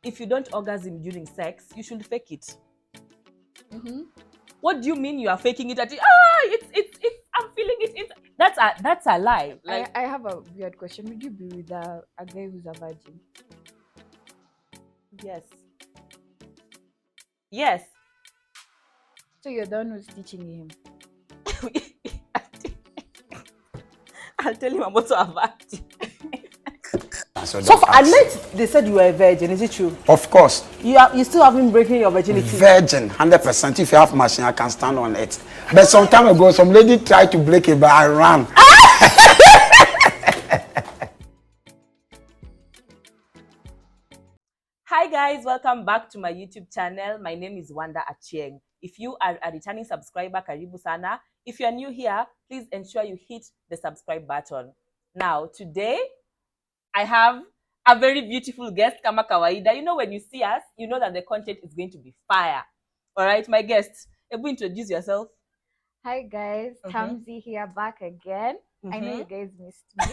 if you don't orgasm during sex, you should fake it. What do you mean you are faking it? It's I'm feeling it. That's a lie. Like, I have a weird question. Would you be with a guy who's a virgin? yes. Yes. So you're the one who's teaching him. I'll tell him I'm also a virgin. So unless they said you were a virgin, is it true? of course, You still haven't broken your virginity. virgin, 100%. If you have machine, I can stand on it. But some time ago, some lady tried to break it, but I ran. Hi guys, welcome back to my YouTube channel. My name is Wanda Achieng. If you are a returning subscriber, karibu sana. If you are new here, please ensure you hit the subscribe button. Now, today, I have a very beautiful guest, kama kawaida. You know, when you see us, you know that the content is going to be fire. All right, my guest, Ebu, introduce yourself. Hi guys, Tamzi here, back again. I know you guys missed me.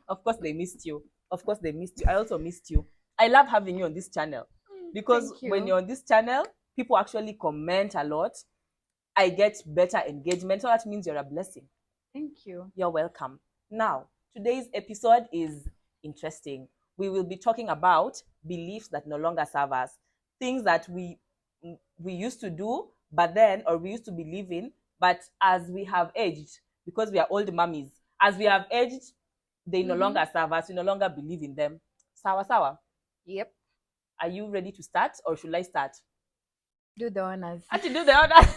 Of course they missed you. Of course they missed you. I also missed you. I love having you on this channel because when you're on this channel, people actually comment a lot. I get better engagement, so that means you're a blessing. Thank you. You're welcome. Now, today's episode is interesting. We will be talking about beliefs that no longer serve us, things that we used to do, but then, or we used to believe in, but as we have aged, because we are old mummies, as we have aged, they no longer serve us. We no longer believe in them. Sawa sawa. Yep. Are you ready to start, or should I start? Do the honors. Do the honors.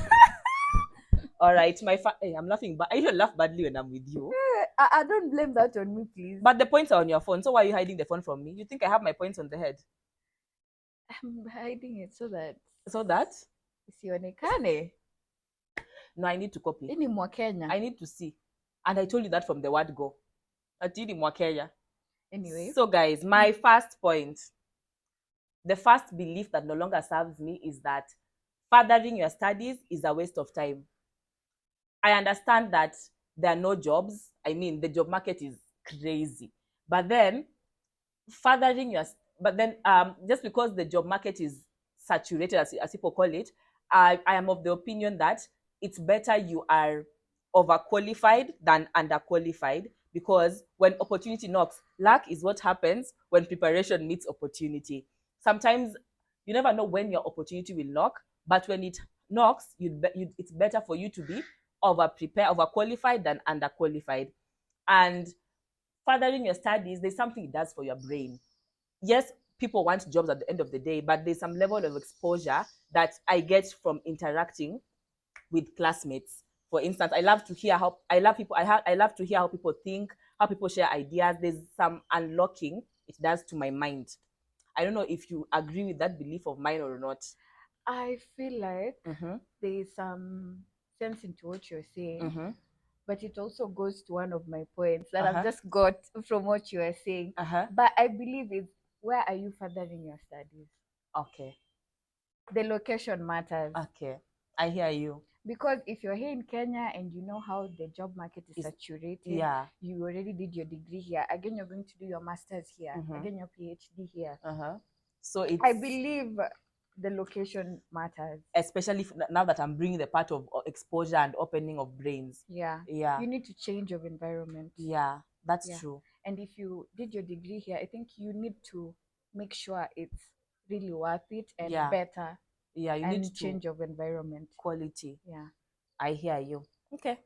All right, hey, I'm laughing, but I usually laugh badly when I'm with you. I don't blame that on me, please. But the points are on your phone, so why are you hiding the phone from me? You think I have my points on the head? I'm hiding it so that isionekane. No, I need to copy. Ini mwa Kenya. I need to see. And I told you that from the word go. Atini mwa Kenya. Anyway. So guys, my first point. The first belief that no longer serves me is that furthering your studies is a waste of time. I understand that there are no jobs. I mean, the job market is crazy. But then, just because the job market is saturated, as people call it, I am of the opinion that it's better you are overqualified than underqualified, because when opportunity knocks, luck is what happens when preparation meets opportunity. Sometimes you never know when your opportunity will knock, but when it knocks, it's better for you to be overqualified than underqualified. And furthering your studies, there's something it does for your brain. Yes, people want jobs at the end of the day, but there's some level of exposure that I get from interacting with classmates. For instance, I love to hear how people think, how people share ideas. There's some unlocking it does to my mind. I don't know if you agree with that belief of mine or not. I feel like there is some sense into what you're saying, but it also goes to one of my points that I've just got from what you are saying. But I believe it's, where are you furthering your studies? Okay. The location matters. Okay. I hear you. Because if you're here in Kenya and you know how the job market is saturated, you already did your degree here, again you're going to do your master's here, again your PhD here. So I believe the location matters, especially now that I'm bringing the part of exposure and opening of brains. You need to change your environment. That's true. And if you did your degree here, I think you need to make sure it's really worth it and better. You need to change of environment. Quality. I hear you. Okay,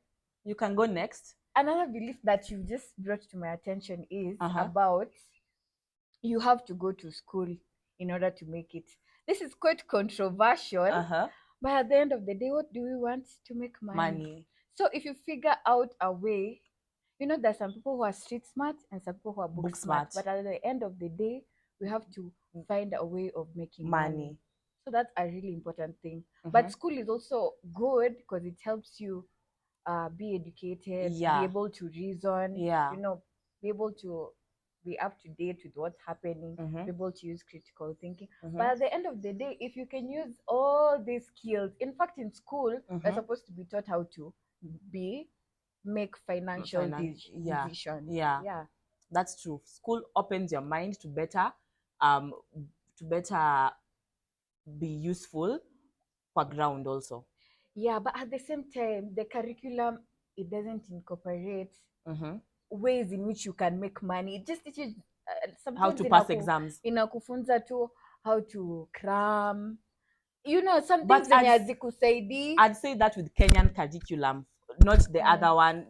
you can go next. Another belief that you just brought to my attention is about you have to go to school in order to make it. This is quite controversial, but at the end of the day, what do we want? To make money. So if you figure out a way, you know, there's some people who are street smart and some people who are book smart. But at the end of the day, we have to find a way of making money. So that's a really important thing. But school is also good because it helps you be educated, be able to reason, you know, be able to be up to date with what's happening, be able to use critical thinking. But at the end of the day, if you can use all these skills, in fact, in school, we're supposed to be taught how to make financial decisions. That's true. School opens your mind to better to better be useful for ground also. Yeah, but at the same time, the curriculum, it doesn't incorporate ways in which you can make money. It just teaches how to pass exams. Inakufunza tu how to cram. You know, some things hazikusaidii. I'd say that with Kenyan curriculum, not the other one,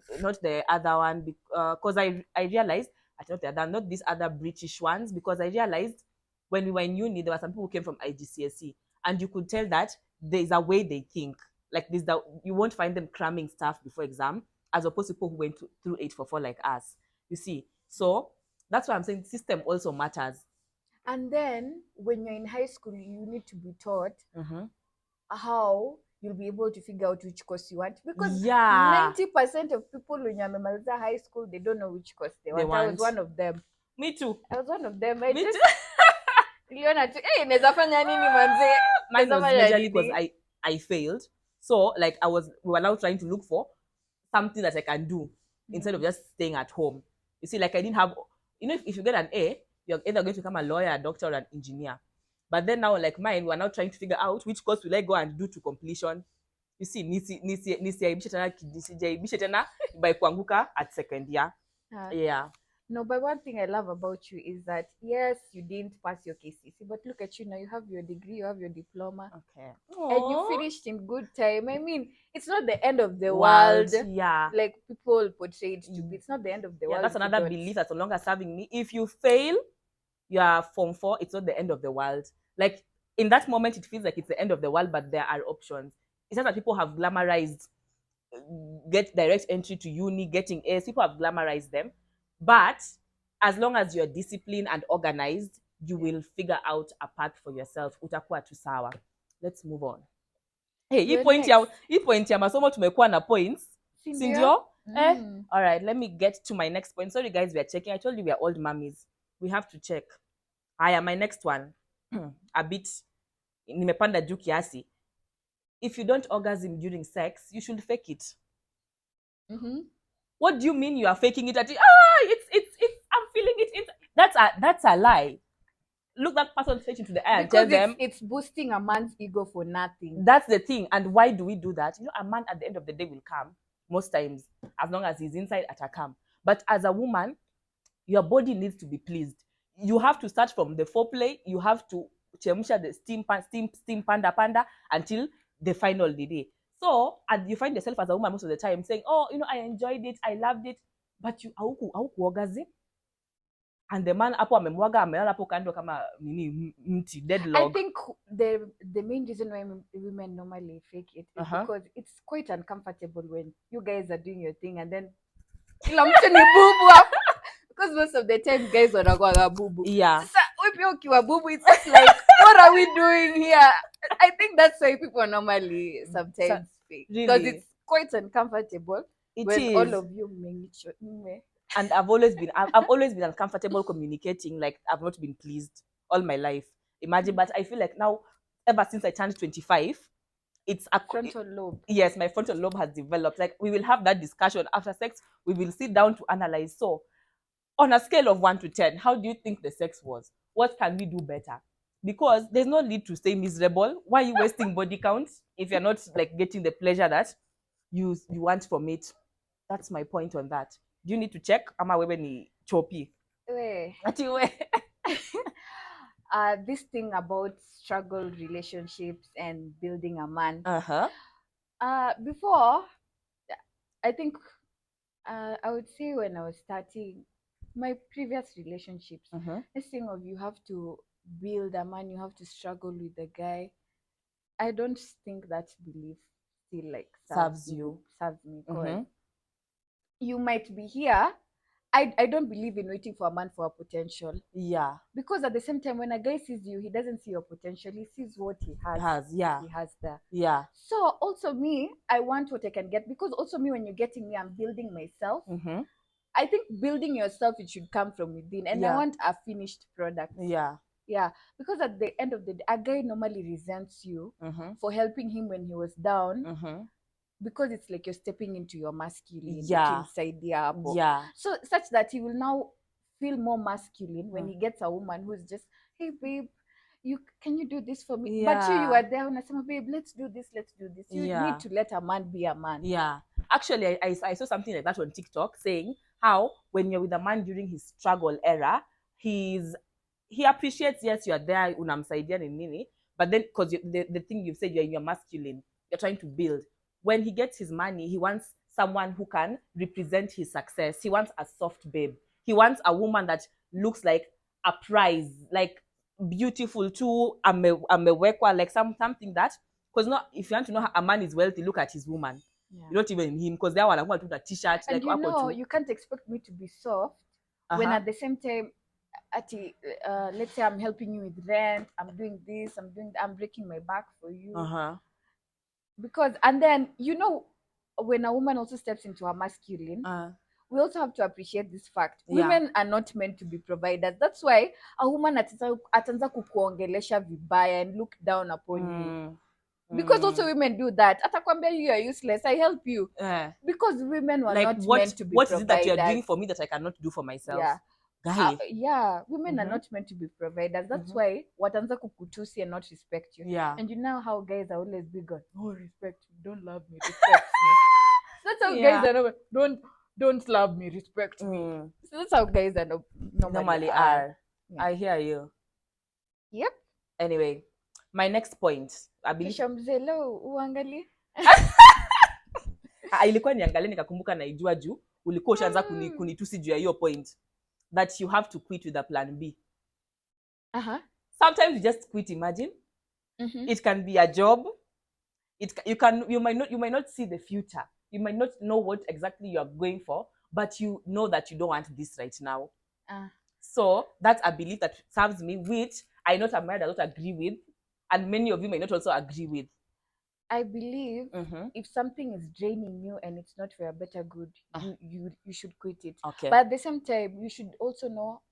because I realized, not these other British ones, because I realized when we were in uni, there were some people who came from IGCSE, and you could tell that there's a way they think. Like this, that you won't find them cramming stuff before exam, as opposed to people who went through 844 like us. You see, so that's why I'm saying system also matters. And then when you're in high school, you need to be taught how you'll be able to figure out which course you want, because 90% of people when you're in high school, they don't know which course they want. I was one of them. Me too. I was one of them. Me too. Mine was majorly because I failed. So like we were now trying to look for something that I can do instead of just staying at home. You see, like I didn't have, if you get an A, you're either going to become a lawyer, a doctor, or an engineer. But then now, like mine, we're now trying to figure out which course will I go and do to completion. You see, nisiaibishe tena by kuanguka at second year. Yeah. No, but one thing I love about you is that, yes, you didn't pass your KCC, but look at you now. You have your degree, you have your diploma. Okay. And you finished in good time. I mean, it's not the end of the world. Yeah. Like people portray it to be. It's not the end of the world. That's another belief that's no longer serving me. If you fail, you are Form 4, it's not the end of the world. Like in that moment, it feels like it's the end of the world, but there are options. It's not that people have glamorized get direct entry to uni, getting A's. People have glamorized them. But as long as you're disciplined and organized, you will figure out a path for yourself. Utakuwa tu sawa. Let's move on. Hey, hii point ya masomo tumekuwa na points. Sindio? All right, let me get to my next point. Sorry guys, we are checking. I told you we are old mummies. We have to check. My next one. A bit nimepanda juu kiasi. If you don't orgasm during sex, you should fake it. What do you mean you are faking it? It's I'm feeling it. That's a lie. Look that person straight into the eye and tell them it's boosting a man's ego for nothing. That's the thing. And why do we do that? A man at the end of the day will come most times, as long as he's inside at a come. But as a woman, your body needs to be pleased. You have to start from the foreplay. You have to chemsha the steam panda until the final day. So, and you find yourself as a woman most of the time saying, oh, I enjoyed it, I loved it, but you haukuorgasm. And the man hapo amemwaga amelala hapo kando kama mti dead log. I think the main reason why women normally fake it is because it's quite uncomfortable when you guys are doing your thing and then kila mtu ni bubu hapo. Because most of the time guys wanakuwa bubu. Yeah. Sasa wewe ukiwa bubu, it's just like what are we doing here? I think that's why people normally sometimes fake. Because it's quite uncomfortable when all of you and I've always been uncomfortable communicating. Like I've not been pleased all my life. Imagine, but I feel like now, ever since I turned 25, it's a frontal lobe. Yes, my frontal lobe has developed. Like we will have that discussion after sex. We will sit down to analyze. So, on a scale of 1 to 10, how do you think the sex was? What can we do better? Because there's no need to stay miserable. Why are you wasting body count if you're not like getting the pleasure that you want from it? That's my point on that. Do you need to check? Ama wewe ni chopi? This thing about struggle relationships and building a man. Before, I think I would say when I was starting my previous relationships, this thing of you have to build a man, you have to struggle with the guy. I don't think that belief still like serves me because you might be here. I don't believe in waiting for a man for a potential. Yeah. Because at the same time, when a guy sees you, he doesn't see your potential. He sees what he has. He has there. Yeah. So also me, I want what I can get. Because also me, when you're getting me, I'm building myself. I think building yourself, it should come from within. And I want a finished product. Yeah. Yeah. Because at the end of the day, a guy normally resents you for helping him when he was down. Because it's like you're stepping into your masculine inside the apple. Yeah. So such that he will now feel more masculine when he gets a woman who's just hey babe, can you do this for me? But you are there unasema, babe, let's do this. You need to let a man be a man. Yeah. Actually, I saw something like that on TikTok saying how when you're with a man during his struggle era, he appreciates, yes, you're there, unamsaidia ni nini, but then because the thing you've said, you're masculine, you're trying to build. When he gets his money, he wants someone who can represent his success. He wants a soft babe. He wants a woman that looks like a prize, like beautiful too, amewekwa, like something that, because not, if you want to know how a man is wealthy, look at his woman. Yeah. Not even him, because they are like to the t-shirt. And like, you can't expect me to be soft when at the same time, let's say I'm helping you with rent, I'm doing this, I'm breaking my back for you. Because, and then, when a woman also steps into a masculine, we also have to appreciate this fact. Women are not meant to be providers. That's why a woman atanza kukuongelesha vibaya and look down upon you. Because also women do that. Atakwambia you are useless, I help you. Because women were like, not meant to be what providers. Is it that you are doing for me that I cannot do for myself? Women are not meant to be providers. That's why watanza kukutusi and not respect you. And you know how guys are always big on, oh, respect me, don't love me, respect me. That's how guys are don't love me, respect me. So that's how guys are normally are. I hear you. Yep. Anyway, my next point, I believe uangalie. Ilikuwa niangalie nikakumbuka naijua juu ulikuwa ushaanza kunitusi juu ya hiyo point that you have to quit with a plan B. Sometimes you just quit, imagine. It can be a job. You might not see the future. You might not know what exactly you are going for, but you know that you don't want this right now. So that's a belief that serves me, which I know Tamara does not agree with, and many of you may not also agree with. I believe if something is draining you and it's not for your better good, you should quit it. Okay. But at the same time, you should also know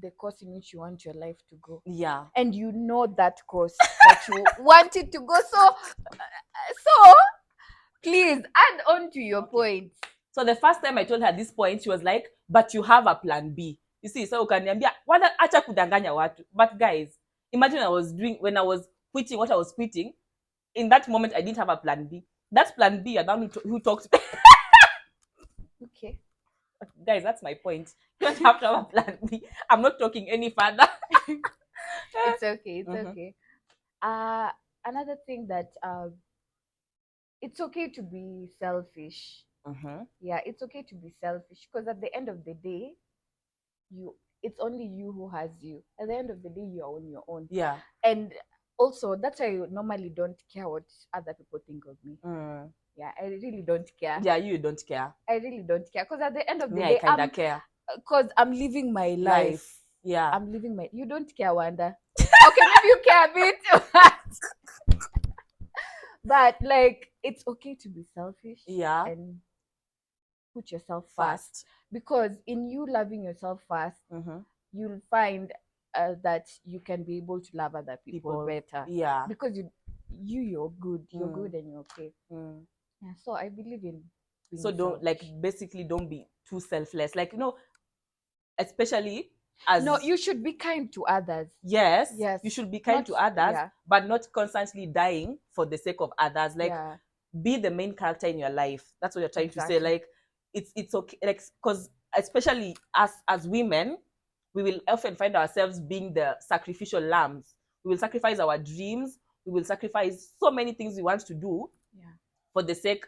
the course in which you want your life to go. Yeah. And you know that course that you want it to go. So please add on to your point. So the first time I told her this point, she was like, but you have a plan B. You see, so ukaniambia, wala acha kudanganya watu. But guys, imagine when I was quitting what I was quitting, in that moment I didn't have a plan B. That plan B, Adam who talked. Okay. But guys, that's my point. You don't have to have a plan B. I'm not talking any further. It's okay. It's okay. Another thing that it's okay to be selfish. Yeah, it's okay to be selfish because at the end of the day, it's only you who has you. At the end of the day, you're on your own. Yeah. And also, that's why I normally don't care what other people think of me. Yeah, I really don't care. Yeah, you don't care. I really don't care because at the end of the day, I kind of care. Because I'm living my life. Yeah. I'm living my. You don't care, Wanda. Okay, maybe you care a bit. But like, it's okay to be selfish. Yeah. And put yourself first. Because in you loving yourself first, you'll find that you can be able to love other people better. Yeah. Because you're good. You're good and you're okay. Yeah. So I believe in. So don't basically don't be too selfless. Like, especially as. No, you should be kind to others. Yes. You should be kind to others, but not constantly dying for the sake of others. Like, be the main character in your life. That's what you're trying to say. Like, it's okay. Like, because especially as women, we will often find ourselves being the sacrificial lambs. We will sacrifice our dreams. We will sacrifice so many things we want to do for the sake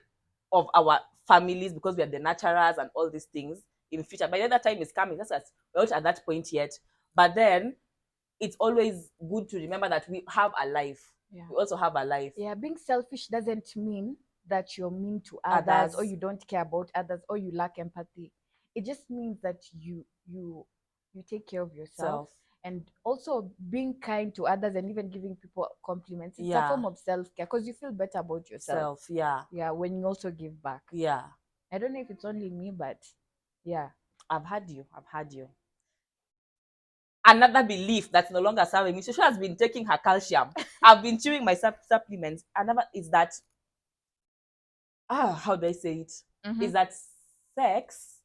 of our families because we are the nurturers and all these things in future. By the other time is coming. We're not at that point yet. But then it's always good to remember that we have a life. Yeah. We also have a life. Yeah, being selfish doesn't mean that you're mean to others or you don't care about others or you lack empathy. It just means that you take care of yourself. And also being kind to others and even giving people compliments. It's a form of self-care because you feel better about yourself. Yeah, when you also give back. Yeah. I don't know if it's only me, but yeah. I've had you. Another belief that's no longer serving me. She has been taking her calcium. I've been chewing my supplements. Another is that, how do I say it? Is that sex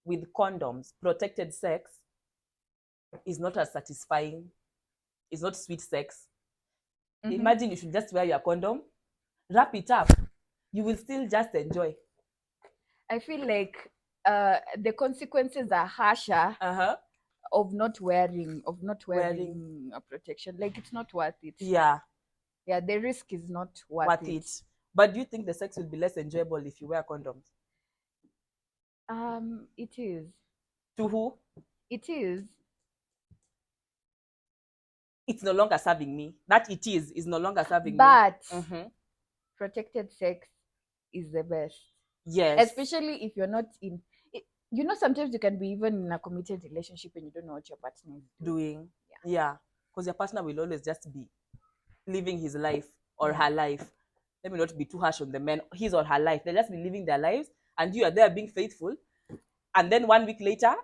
with condoms, protected sex, is not as satisfying It's not sweet sex. Imagine you should just wear your condom, wrap it up. You will still just enjoy. I feel like the consequences are harsher of not wearing a protection. Like, it's not worth it. Yeah, the risk is not worth it. But do you think the sex will be less enjoyable if you wear condoms? It is. To who? It is. It's no longer serving me. That it is no longer serving but me. Protected sex is the best. Yes. Especially if you're not in it, sometimes you can be even in a committed relationship and you don't know what your partner is doing. Yeah. Because your partner will always just be living his life or her life. Let me not be too harsh on the men. His or her life. They'll just be living their lives and you are there being faithful. And then 1 week later,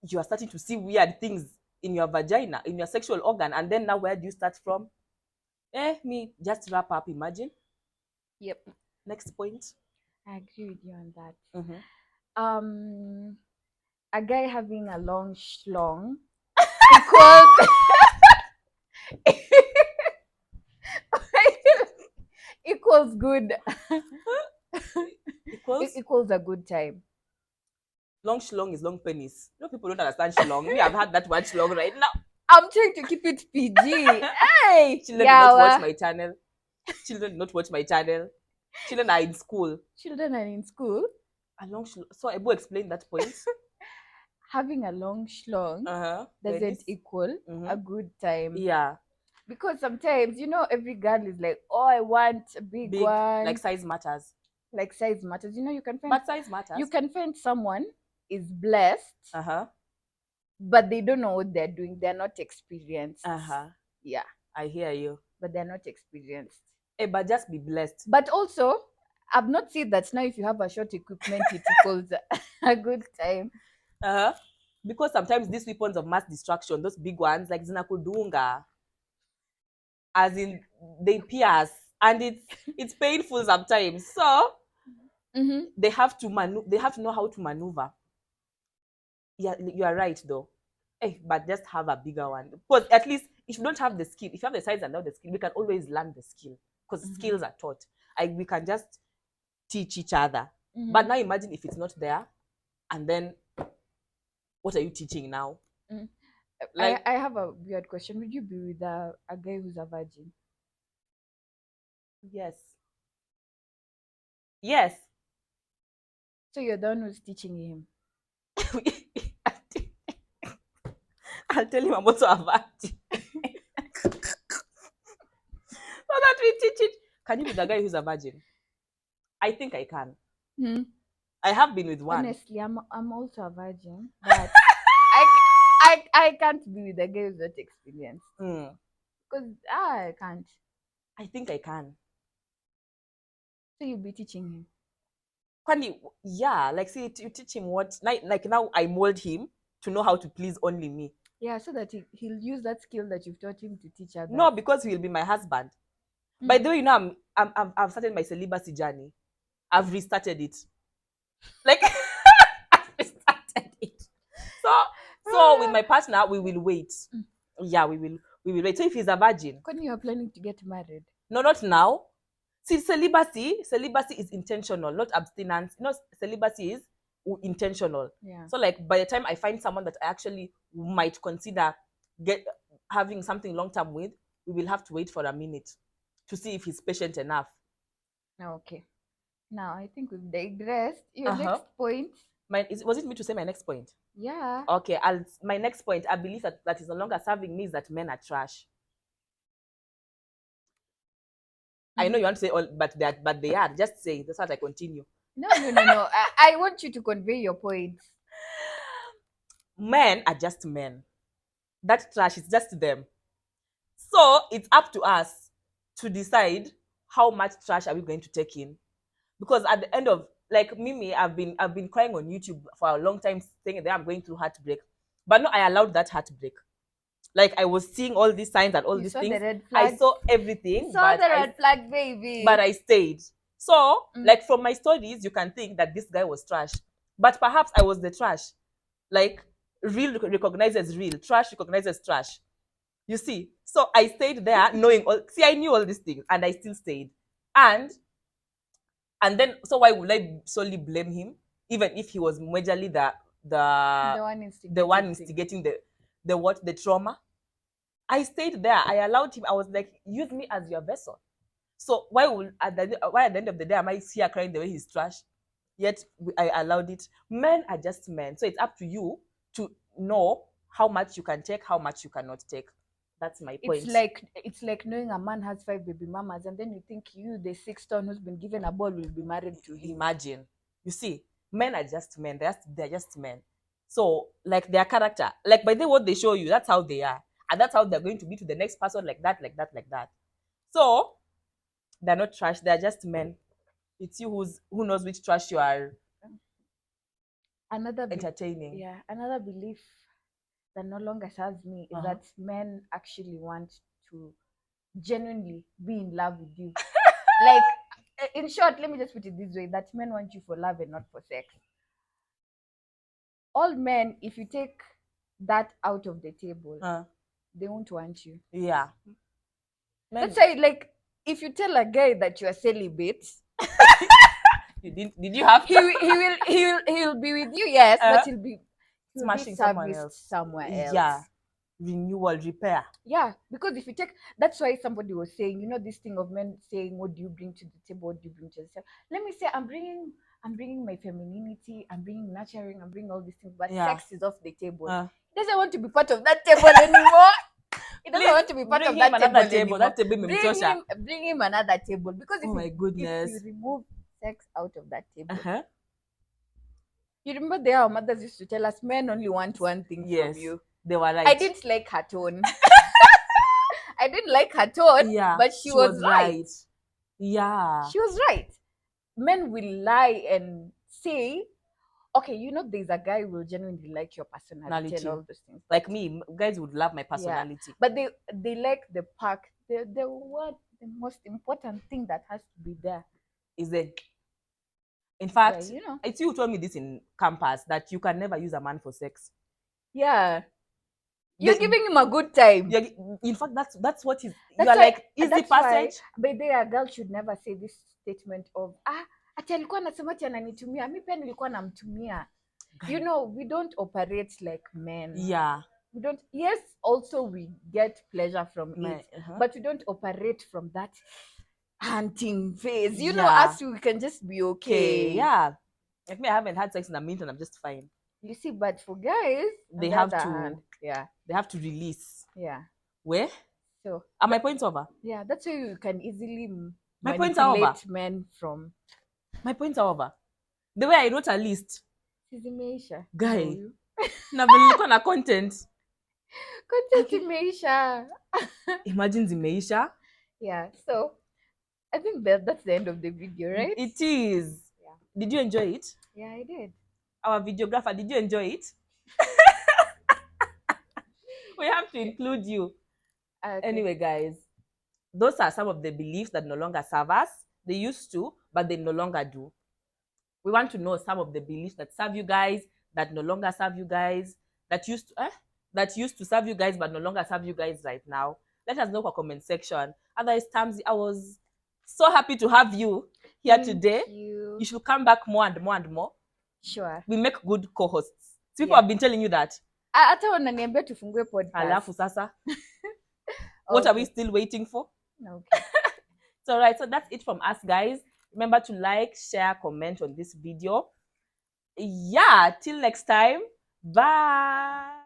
you are starting to see weird things in your vagina, in your sexual organ. And then now where do you start from? Just wrap up, imagine. Yep. Next point. I agree with you on that. A guy having a long schlong equals good. Equals a good time. Long schlong is long penis. People don't understand schlong. Me, I've had that word schlong right now. I'm trying to keep it PG. Hey, children do not watch my channel. Children do not watch my channel. Children are in school. A long schlong. So Ebu explained that point. Having a long schlong doesn't equal a good time. Yeah. Because sometimes, every girl is like, oh, I want a big one. Like size matters. You can find. But size matters. You can find someone is blessed. But they don't know what they're doing. They're not experienced. Yeah. I hear you. But they're not experienced. But just be blessed. But also, I've not seen that now if you have a short equipment, it equals a good time. Because sometimes these weapons of mass destruction, those big ones, like zinakudunga, as in they pierce, and it's painful sometimes. So they have to know how to maneuver. Yeah, you are right though. But just have a bigger one. Because at least if you don't have the skill, if you have the size and not the skill, we can always learn the skill. Because skills are taught. We can just teach each other. But now imagine if it's not there, and then what are you teaching now? I have a weird question. Would you be with a guy who's a virgin? Yes. So you're the one who's teaching him? I'll tell him I'm also a virgin. So that we teach it. Can you be the guy who's a virgin? I think I can. I have been with one. Honestly, I'm also a virgin, but I can't be with a guy who's not experienced. Because I can't. I think I can. So you'll be teaching him? Yeah, like see, you teach him what, like now I mold him to know how to please only me. Yeah, so that he'll use that skill that you've taught him to teach others. No, because he'll be my husband. By the way, I've started my celibacy journey. I've restarted it. Like I've restarted it. So with my partner, we will wait. Yeah, we will wait. So if he's a virgin, when you are planning to get married? No, not now. See, celibacy is intentional, not abstinence. Celibacy is intentional. Yeah. So like by the time I find someone that I actually might consider having something long term with, we will have to wait for a minute to see if he's patient enough. Okay. Now I think we've digressed. Your next point. Was it me to say my next point? Yeah. Okay. My next point, I believe that is no longer serving me, is that men are trash. I know you want to say all, but they are. Just say that's what I continue. No. I want you to convey your point. Men are just men. That trash is just them. So it's up to us to decide how much trash are we going to take in. Because at the end of, like Mimi, I've been crying on YouTube for a long time saying that I'm going through heartbreak. But no, I allowed that heartbreak. Like I was seeing all these signs and all these things. I saw everything. Saw the red flag, baby. But I stayed. So, like from my stories, you can think that this guy was trash. But perhaps I was the trash. Like real recognizes real. Trash recognizes trash. You see, so I stayed there knowing all. See, I knew all these things, and I still stayed. And then, so why would I solely blame him, even if he was majorly the one instigating the trauma? I stayed there. I allowed him. I was like, use me as your vessel. So why at the end of the day am I here crying the way he's trash? Yet I allowed it. Men are just men, so it's up to you to know how much you can take, how much you cannot take. That's my point. It's like knowing a man has 5 baby mamas, and then you think you, the 6th ton who's been given a ball, will be married to him. Imagine. You see, men are just men. They're just men. So, like, their character, like, by the way, what they show you, that's how they are, and that's how they're going to be to the next person, like that, like that, like that. So they're not trash. They're just men. It's you who knows which trash you are entertaining. Yeah, another belief that no longer serves me is that men actually want to genuinely be in love with you. Like, in short, let me just put it this way, that men want you for love and not for sex. All men, if you take that out of the table, they won't want you. Yeah. Let's say, like, if you tell a guy that you are celibate, did you have to? He'll be with you, yes, but he'll be smashing someone else somewhere else. Yeah. Renewal, repair. Yeah, because if you take, that's why somebody was saying, you know, this thing of men saying, what do you bring to the table? What do you bring to the table? Let me say, I'm bringing my femininity, I'm bringing nurturing, I'm bringing all these things, but sex is off the table. He doesn't want to be part of that table anymore. He doesn't want to be part of that table. That table, bring him another table, because if you remove sex out of that table, you remember there our mothers used to tell us men only want one thing from you. They were right. I didn't like her tone. I didn't like her tone, but she was right. Yeah. She was right. Men will lie and say, okay, you know, there's a guy who will genuinely like your personality and all those things. Like me, guys would love my personality. Yeah. But they like the pack. The most important thing that has to be there is it. In fact, you know, it's you who told me this in campus, that you can never use a man for sex. Yeah. You're giving him a good time. In fact, that's what is. You are like easy passage. But there, a girl should never say this statement of ati alikuwa anasema ati ananitumia, mimi pia nilikuwa namtumia. You know, we don't operate like men. Yeah. We don't. Yes, also we get pleasure from it, but we don't operate from that hunting phase. You know, us, we can just be okay. Yeah. Like me, I haven't had sex in a minute and I'm just fine. You see, but for guys, they have to. They have to release. Yeah. Where? So. Are my points over? Yeah, that's why you can easily my points are over. Men from. My points are over. The way I wrote a list. Zimeisha. Guy. Na vile na content. Content zimeisha. Imagine zimeisha. Yeah. So, I think that's the end of the video, right? It is. Yeah. Did you enjoy it? Yeah, I did. Our videographer, did you enjoy it? We have to include you. Okay. Anyway, guys, those are some of the beliefs that no longer serve us. They used to, but they no longer do. We want to know some of the beliefs that serve you guys, that no longer serve you guys, that used to serve you guys, but no longer serve you guys right now. Let us know in the comment section. Otherwise, Tamzi, I was so happy to have you here today. You should come back more and more and more. Sure. We make good co-hosts. People have been telling you that. Hata wananiambia tufungue podcast. Alafu sasa. What are we still waiting for? Okay. So right, so that's it from us, guys. Remember to like, share, comment on this video. Yeah, till next time. Bye.